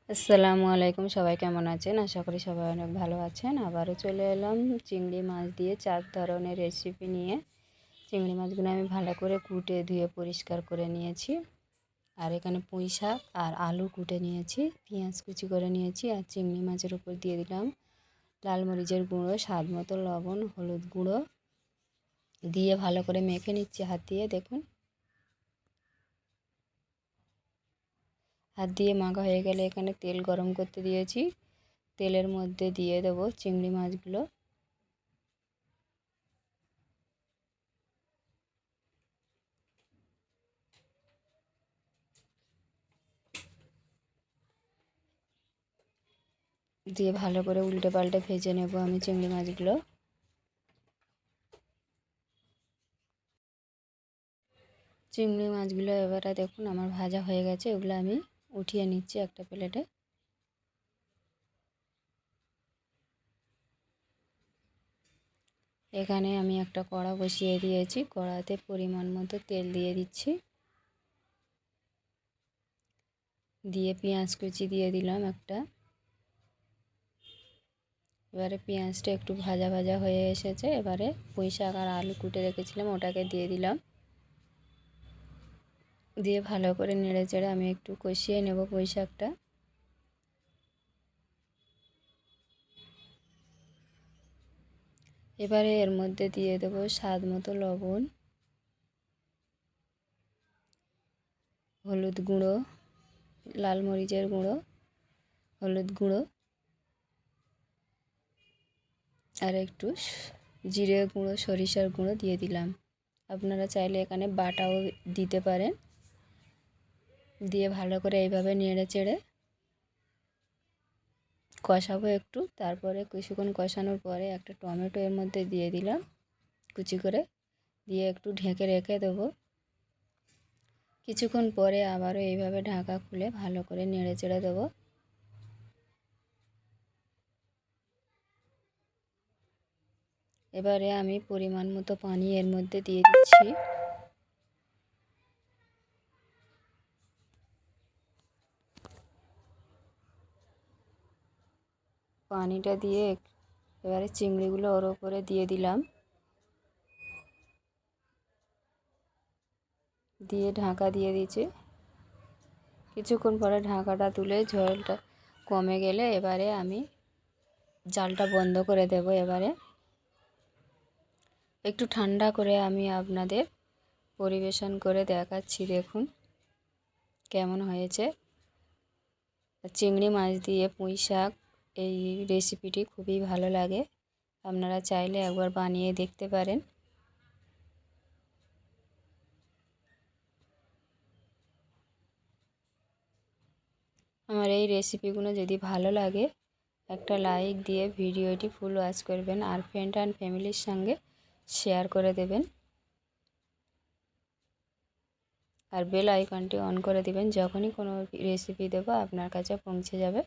আসসালামু আলাইকুম, সবাই কেমন আছেন? আশা করি সবাই অনেক ভালো আছেন। আবারও চলে এলাম চিংড়ি মাছ দিয়ে 4 ধরনের রেসিপি নিয়ে। চিংড়ি মাছগুলো আমি ভালো করে কুটে ধুয়ে পরিষ্কার করে নিয়েছি। আর এখানে পুঁই শাক আর আলু কুটে নিয়েছি, পেঁয়াজ কুচি করে নিয়েছি। আর চিংড়ি মাছের উপর দিয়ে দিলাম লাল মরিচের গুঁড়ো, স্বাদ মতো লবণ, হলুদ গুঁড়ো দিয়ে ভালো করে মেখে নিচ্ছি হাত দিয়ে। দেখুন, হাত দিয়ে মাখা হয়ে গেলে এখানে তেল গরম করতে দিয়েছি। তেলের মধ্যে দিয়ে দেব চিংড়ি মাছগুলো। দিয়ে ভালো করে উল্টে পাল্টে ভেজে নেব আমি চিংড়ি মাছগুলো। চিংড়ি মাছগুলো এবারে দেখুন আমার ভাজা হয়ে গেছে, ওগুলো আমি উঠিয়ে নিচ্ছি একটা প্লেটে। এখানে আমি একটা কড়া বসিয়ে দিয়েছি, কড়াতে পরিমাণ মতো তেল দিয়ে দিচ্ছি। দিয়ে পেঁয়াজ কুচি দিয়ে দিলাম একটা। এবারে পেঁয়াজটা একটু ভাজা ভাজা হয়ে এসেছে, এবারে পুঁই শাক আর আলু কুটে রেখেছিলাম ওটাকে দিয়ে দিলাম। দিয়ে ভালো করে নেড়ে চেড়ে আমি একটু কষিয়ে নেব পুঁই শাকটা। এবারে এর মধ্যে দিয়ে দেব স্বাদ মতো লবণ, হলুদ গুঁড়ো, লাল মরিচের গুঁড়ো, হলুদ গুঁড়ো আর একটু জিরে গুঁড়ো, সরিষার গুঁড়ো দিয়ে দিলাম। আপনারা চাইলে এখানে বাটাও দিতে পারেন। দিয়ে ভালো করে এইভাবে নেড়ে চেড়ে কষাবো একটু। তারপরে কিছুক্ষণ কষানোর পরে একটা টমেটো এর মধ্যে দিয়ে দিলাম কুচি করে, দিয়ে একটু ঢেকে রেখে দেবো। কিছুক্ষণ পরে আবারও এইভাবে ঢাকা খুলে ভালো করে নেড়ে চেড়ে দেবো। এবারে আমি পরিমাণ মতো পানি এর মধ্যে দিয়ে দিচ্ছি। পানিটা দিয়ে এবারে চিংড়িগুলো ওর ওপরে দিয়ে দিলাম, দিয়ে ঢাকা দিয়ে দিচ্ছি। কিছুক্ষণ পরে ঢাকাটা তুলে ঝোলটা কমে গেলে এবারে আমি জালটা বন্ধ করে দেব। এবারে একটু ঠান্ডা করে আমি আপনাদের পরিবেশন করে দেখাচ্ছি, দেখুন কেমন হয়েছে। চিংড়ি মাছ দিয়ে পুঁই শাক এই রেসিপিটি খুবই ভালো লাগে, আপনারা চাইলে একবার বানিয়ে দেখতে পারেন। আমার এই রেসিপিগুলো যদি ভালো লাগে একটা লাইক দিয়ে ভিডিওটি ফুল ওয়াচ করবেন, আর ফ্রেন্ড অ্যান্ড ফ্যামিলির সঙ্গে শেয়ার করে দেবেন। আর বেল আইকনটি অন করে দিবেন, যখনই কোনো রেসিপি দেব আপনার কাছে পৌঁছে যাবে।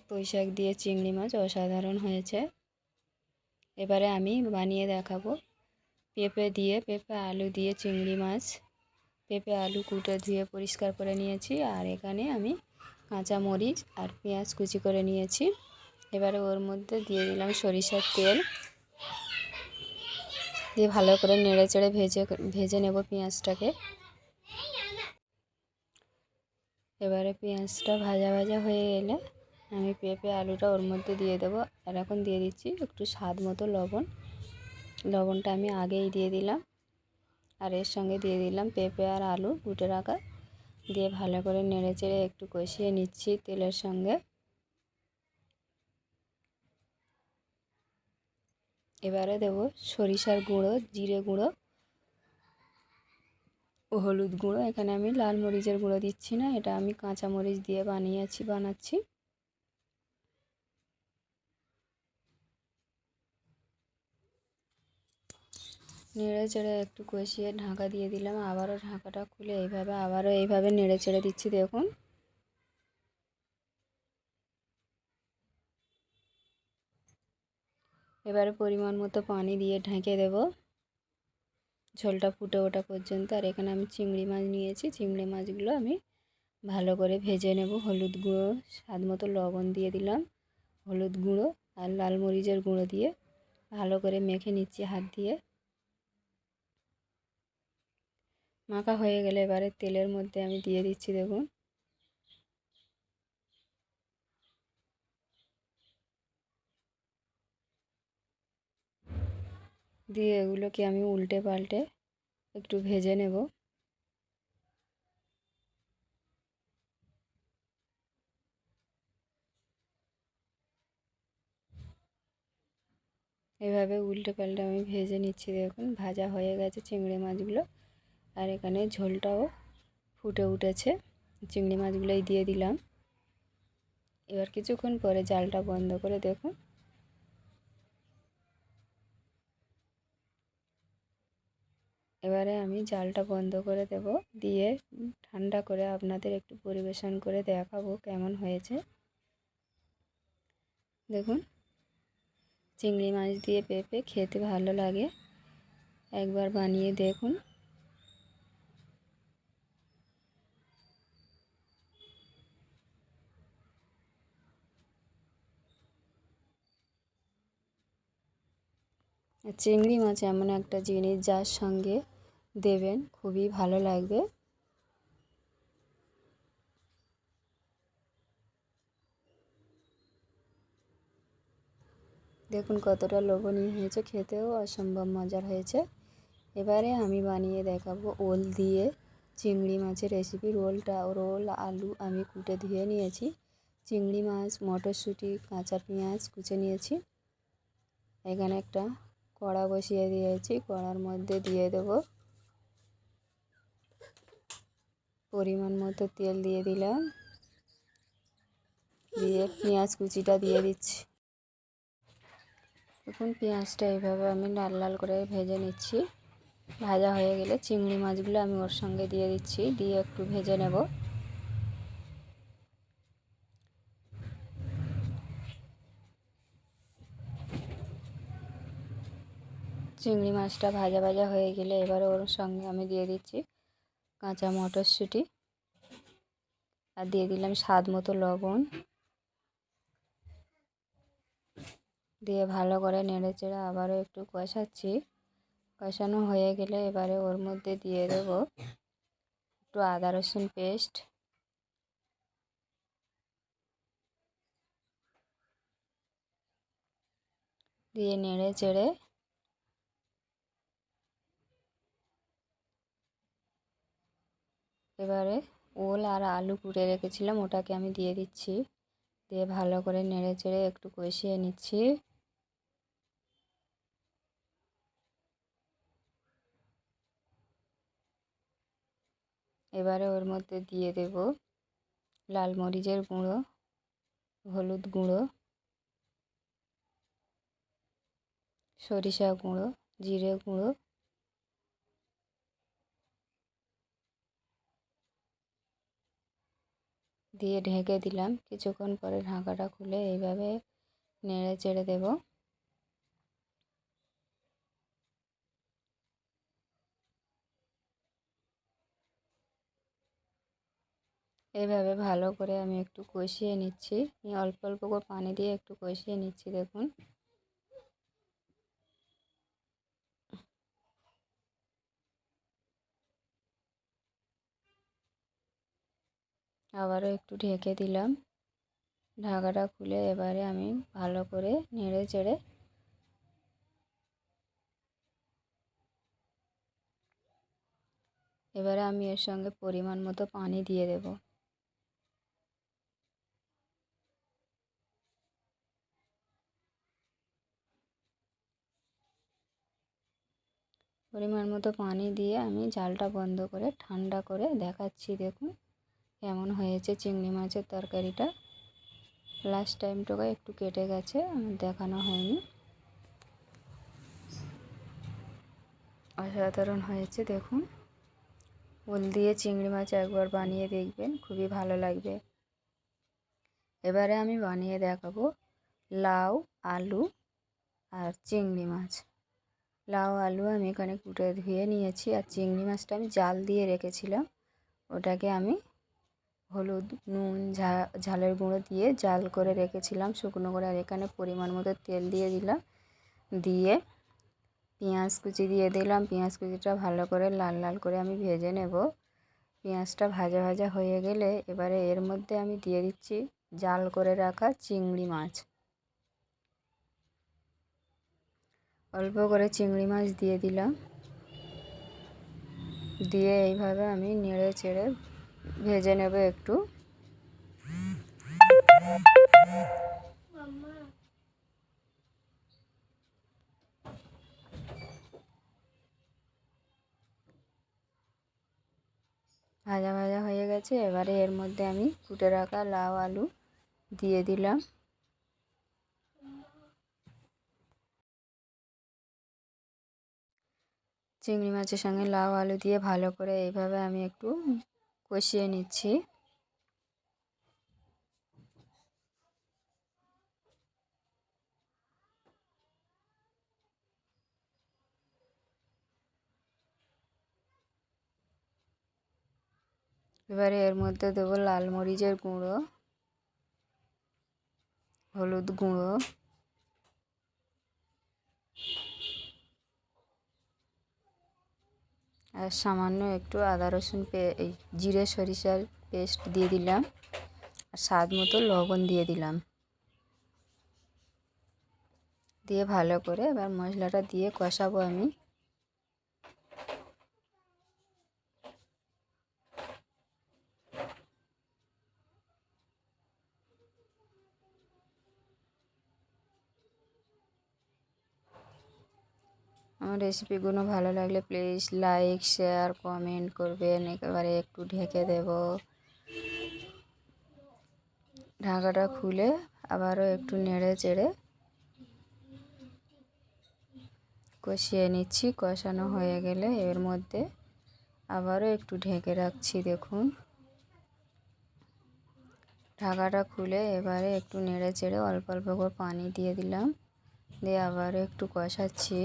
পুঁই শাক দিয়ে চিংড়ি মাছ অসাধারণ হয়েছে। এবারে আমি বানিয়ে দেখাবো পেঁপে আলু দিয়ে চিংড়ি মাছ। পেঁপে আলু কুটে ধুয়ে পরিষ্কার করে নিয়েছি, আর এখানে আমি কাঁচা মরিচ আর পেঁয়াজ কুচি করে নিয়েছি। এবারে ওর মধ্যে দিয়ে দিলাম সরিষার তেল, দিয়ে ভালো করে নেড়ে চেড়ে ভেজে নেব পেঁয়াজটাকে। এবারে পেঁয়াজটা ভাজা ভাজা হয়ে এলে আমি পেঁপে আলুটা ওর মধ্যে দিয়ে দেবো। আর এখন দিয়ে দিচ্ছি একটু স্বাদ মতো লবণ। লবণটা আমি আগেই দিয়ে দিলাম। আর এর সঙ্গে দিয়ে দিলাম পেঁপে আর আলু কুটে রাখা, দিয়ে ভালো করে নেড়ে চেড়ে একটু কষিয়ে নিচ্ছি তেলের সঙ্গে। এবারে দেবো সরিষার গুঁড়ো, জিরে গুঁড়ো ও হলুদ গুঁড়ো। এখানে আমি লাল মরিচের গুঁড়ো দিচ্ছি না, এটা আমি কাঁচা মরিচ দিয়ে বানাচ্ছি। নেড়ে চেড়ে একটু কষিয়ে ঢাকা দিয়ে দিলাম। আবারও ঢাকাটা খুলে আবারও এইভাবে নেড়ে চেড়ে দিচ্ছি। দেখুন এবারে পরিমাণ মতো পানি দিয়ে ঢেকে দেব ঝোলটা ফুটে ওঠা পর্যন্ত। আর এখানে আমি চিংড়ি মাছ নিয়েছি, চিংড়ি মাছগুলো আমি ভালো করে ভেজে নেব। হলুদ গুঁড়ো, স্বাদ মতো লবণ দিয়ে দিলাম, হলুদ গুঁড়ো আর লাল মরিচের গুঁড়ো দিয়ে ভালো করে মেখে নিচ্ছি হাত দিয়ে। মাখা হয়ে গেলে এবারে তেলের মধ্যে আমি দিয়ে দিচ্ছি। দেখুন দিয়ে এগুলোকে আমি উল্টে পাল্টে একটু ভেজে নেব। এভাবে উল্টে পাল্টে আমি ভেজে নিচ্ছি। দেখুন ভাজা হয়ে গেছে চিংড়ি মাছগুলো। আর এখানে ঝোলটাও ফুটে উঠেছে। চিংড়ি মাছগুলোই দিয়ে দিলাম। এবার কিছুক্ষণ পরে জালটা বন্ধ করে দেখুন এবারে আমি জালটা বন্ধ করে দেব, দিয়ে ঠান্ডা করে আপনাদের একটু পরিবেশন করে দেখাবো কেমন হয়েছে। দেখুন চিংড়ি মাছ দিয়ে পেঁপে খেতে ভালো লাগে, একবার বানিয়ে দেখুন। চিংড়ি মাছ এমন একটা জিনিস যার সঙ্গে দেবেন খুবই ভালো লাগবে। দেখুন কতটা লোভনীয় হয়েছে, খেতেও অসম্ভব মজার হয়েছে। এবারে আমি বানিয়ে দেখাবো ওল দিয়ে চিংড়ি মাছের রেসিপি। রোল আলু আমি কুটে ধুয়ে নিয়েছি, চিংড়ি মাছ, মটরশুঁটি, কাঁচা পেঁয়াজ কুচে নিয়েছি। এখানে একটা কড়া বসিয়ে দিয়েছি, কড়ার মধ্যে দিয়ে দেব পরিমাণ মতো তেল দিয়ে দিলাম, দিয়ে পেঁয়াজ কুচিটা দিয়ে দিচ্ছি। দেখুন পেঁয়াজটা এইভাবে আমি লাল লাল করে ভেজে নিচ্ছি। ভাজা হয়ে গেলে চিংড়ি মাছগুলো আমি ওর সঙ্গে দিয়ে দিচ্ছি, দিয়ে একটু ভেজে নেব। চিংড়ি মাছটা ভাজা ভাজা হয়ে গেলে এবারে ওর সঙ্গে আমি দিয়ে দিচ্ছি কাঁচা মটরশুঁটি, আর দিয়ে দিলাম স্বাদ মতো লবণ, দিয়ে ভালো করে নেড়ে চেড়ে আবারও একটু কষাচ্ছি। কষানো হয়ে গেলে এবারে ওর মধ্যে দিয়ে দেব একটু আদা রসুন পেস্ট, দিয়ে নেড়ে চেড়ে এবারে ওল আর আলু কুটে রেখেছিলাম ওটাকে আমি দিয়ে দিচ্ছি, দিয়ে ভালো করে নেড়ে চেড়ে একটু কষিয়ে নিচ্ছি। এবারে ওর মধ্যে দিয়ে দেব লাল মরিচের গুঁড়ো, হলুদ গুঁড়ো, সরিষা গুঁড়ো, জিরে গুঁড়ো, দিয়ে ঢেকে দিলাম। কিছুক্ষণ পরে ঢাকাটা খুলে এইভাবে নেড়ে চেড়ে দেব। এইভাবে ভালো করে আমি একটু কষিয়ে নিচ্ছি, অল্প অল্প করে পানি দিয়ে একটু কষিয়ে নিচ্ছি। দেখুন আবারও একটু ঢেকে দিলাম। ঢাকাটা খুলে এবারে আমি ভালো করে নেড়ে চেড়ে এবারে আমি এর সঙ্গে পরিমাণ মতো পানি দিয়ে দেব। পরিমাণ মতো পানি দিয়ে আমি জালটা বন্ধ করে ঠান্ডা করে দেখাচ্ছি। দেখুন কেমন হয়েছে চিংড়ি মাছের তরকারিটা। লাস্ট টাইমটাকে একটু কেটে গেছে, আমার দেখানো হয়নি। অসাধারণ হয়েছে। দেখুন, ওল দিয়ে চিংড়ি মাছ একবার বানিয়ে দেখবেন, খুবই ভালো লাগবে। এবারে আমি বানিয়ে দেখাবো লাউ, আলু আর চিংড়ি মাছ। লাউ আলু আমি এখানে কুটে ধুয়ে নিয়েছি, আর চিংড়ি মাছটা আমি জাল দিয়ে রেখেছিলাম। ওটাকে আমি হলুদ, নুন, ঝালের গুঁড়ো দিয়ে জাল করে রেখেছিলাম শুকনো করে। আর এখানে পরিমাণ মতো তেল দিয়ে দিলাম, দিয়ে পেঁয়াজ কুচি দিয়ে দিলাম। পেঁয়াজ কুচিটা ভালো করে লাল লাল করে আমি ভেজে নেব। পেঁয়াজটা ভাজা ভাজা হয়ে গেলে এবারে এর মধ্যে আমি দিয়ে দিচ্ছি জাল করে রাখা চিংড়ি মাছ। অল্প করে চিংড়ি মাছ দিয়ে দিলাম, দিয়ে এইভাবে আমি নেড়ে চেড়ে ভেজে নেব একটু। ভাজা ভাজা হয়ে গেছে, এবারে এর মধ্যে আমি কুটে রাখা লাউ আলু দিয়ে দিলাম। চিংড়ি মাছের সঙ্গে লাউ আলু দিয়ে ভালো করে এইভাবে আমি একটু কষিয়ে নিচ্ছি। এবারে এর মধ্যে দেবো লাল মরিচের গুঁড়ো, হলুদ গুঁড়ো, আর সামান্য একটু আদা রসুন জিরে সরিষার পেস্ট দিয়ে দিলাম, আর স্বাদ মতো লবণ দিয়ে দিলাম। দিয়ে ভালো করে এবার মশলাটা দিয়ে কষাবো আমি। আমার রেসিপিগুলো ভালো লাগলে প্লিজ লাইক, শেয়ার, কমেন্ট করবেন। একেবারে একটু ঢেকে দেব। ঢাকাটা খুলে আবারও একটু নেড়ে চেড়ে কষিয়ে নিচ্ছি। কষানো হয়ে গেলে এর মধ্যে আবারও একটু ঢেকে রাখছি। দেখুন, ঢাকাটা খুলে এবারে একটু নেড়ে চেড়ে অল্প অল্প করে পানি দিয়ে দিলাম, দিয়ে আবারও একটু কষাচ্ছি।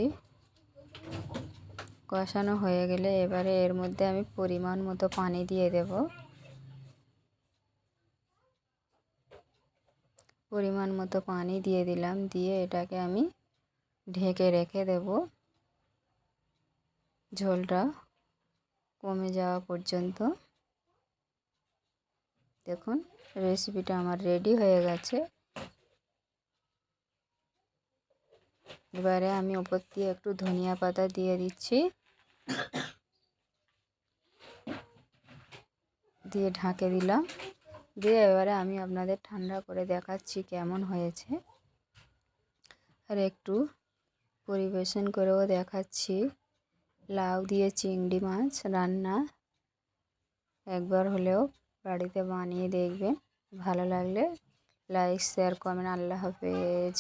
কষানো হয়ে গেলে এবারে এর মধ্যে আমি পরিমাণ মতো পানি দিয়ে দেব। পরিমাণ মতো পানি দিয়ে দিলাম, দিয়ে এটাকে আমি ঢেকে রেখে দেব ঝোলটা কমে যাওয়া পর্যন্ত। দেখুন, রেসিপিটা আমার রেডি হয়ে গেছে। এবারে আমি ওপর দিয়ে একটু ধনিয়া পাতা দিয়ে দিচ্ছি, দিয়ে ঢাকে দিলাম। দিয়ে এবারে আমি আপনাদের ঠান্ডা করে দেখাচ্ছি কেমন হয়েছে, আর একটু পরিবেশন করেও দেখাচ্ছি। লাউ দিয়ে চিংড়ি মাছ রান্না একবার হলেও বাড়িতে বানিয়ে দেখবেন। ভালো লাগলে লাইক, শেয়ার, কমেন্ট। আল্লাহ হাফেজ।